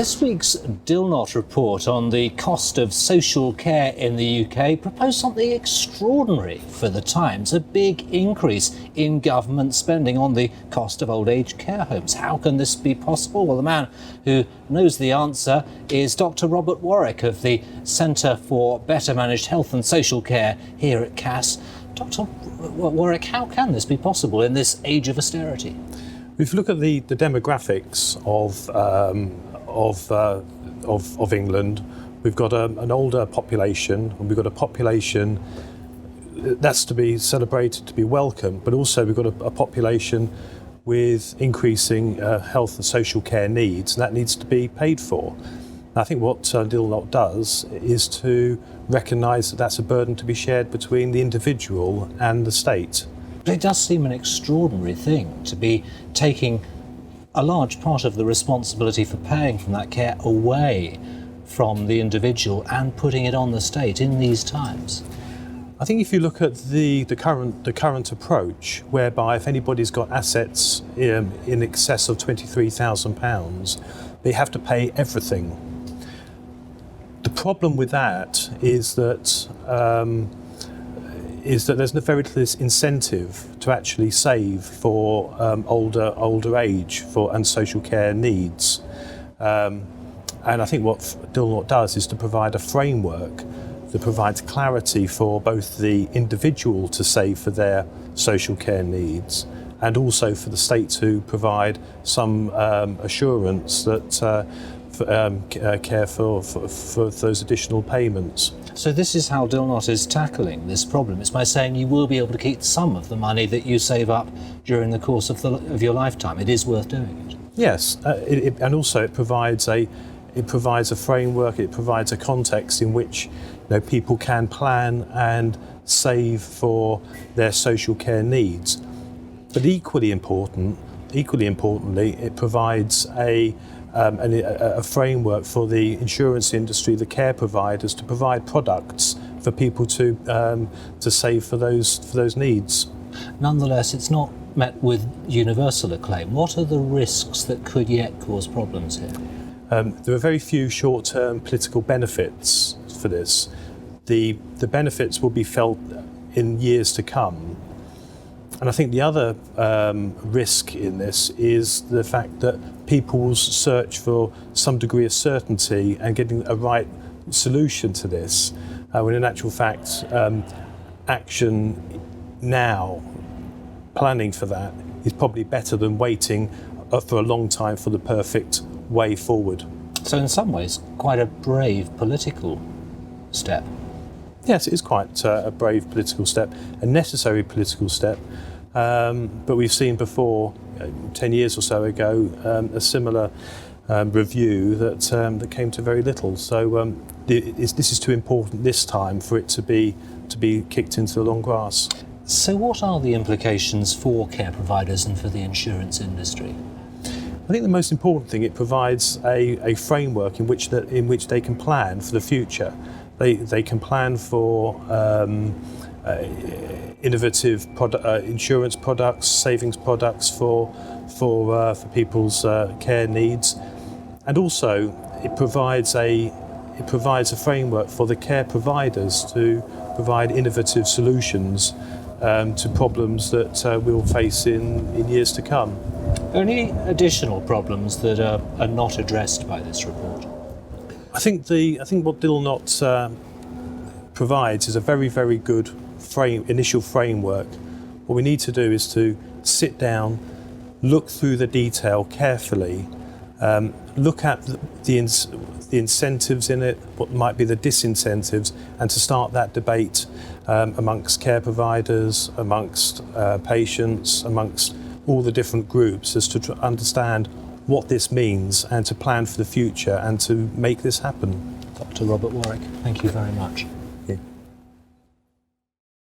This week's Dilnot Report on the cost of social care in the UK proposed something extraordinary for the Times, a big increase in government spending on the cost of old age care homes. How can this be possible? Well, the man who knows the answer is Dr. Robert Warwick of the Centre for Better Managed Health and Social Care here at CAS. Dr. Warwick, how can this be possible in this age of austerity? If you look at the demographics of England, we've got an older population, and we've got a population that's to be celebrated, to be welcomed, but also we've got a population with increasing health and social care needs, and that needs to be paid for. And I think what Dilnot does is to recognise that that's a burden to be shared between the individual and the state. But it does seem an extraordinary thing to be taking a large part of the responsibility for paying for that care away from the individual and putting it on the state in these times. I think if you look at the current approach, whereby if anybody's got assets in excess of £23,000, they have to pay everything. The problem with that is that there's very little incentive to actually save for older age and social care needs. And I think what Dilnot does is to provide a framework that provides clarity for both the individual to save for their social care needs and also for the state to provide some assurance that care for those additional payments. So this is how Dilnot is tackling this problem. It's by saying you will be able to keep some of the money that you save up during the course of your lifetime. It is worth doing it. Yes, and also it provides a framework. It provides a context in which people can plan and save for their social care needs. But equally importantly, it provides a framework for the insurance industry, the care providers, to provide products for people to save for those needs. Nonetheless, it's not met with universal acclaim. What are the risks that could yet cause problems here? There are very few short-term political benefits for this. The benefits will be felt in years to come. And I think the other risk in this is the fact that people's search for some degree of certainty and getting a right solution to this, when in actual fact, action now, planning for that, is probably better than waiting for a long time for the perfect way forward. So in some ways, quite a brave political step. Yes, it is quite a brave political step, a necessary political step. But we've seen before, 10 years or so ago, a similar review that came to very little. So this is too important this time for it to be kicked into the long grass. So what are the implications for care providers and for the insurance industry? I think the most important thing, it provides a framework in which they can plan for the future. They can plan for innovative insurance products, savings products for people's care needs, and also it provides a framework for the care providers to provide innovative solutions to problems that we'll face in years to come. Any additional problems that are not addressed by this report? I think what Dilnot provides is a very, very good initial framework. What we need to do is to sit down, look through the detail carefully, look at the incentives in it, what might be the disincentives, and to start that debate amongst care providers, amongst patients, amongst all the different groups, as to understand what this means and to plan for the future and to make this happen. Dr. Robert Warwick, thank you very much.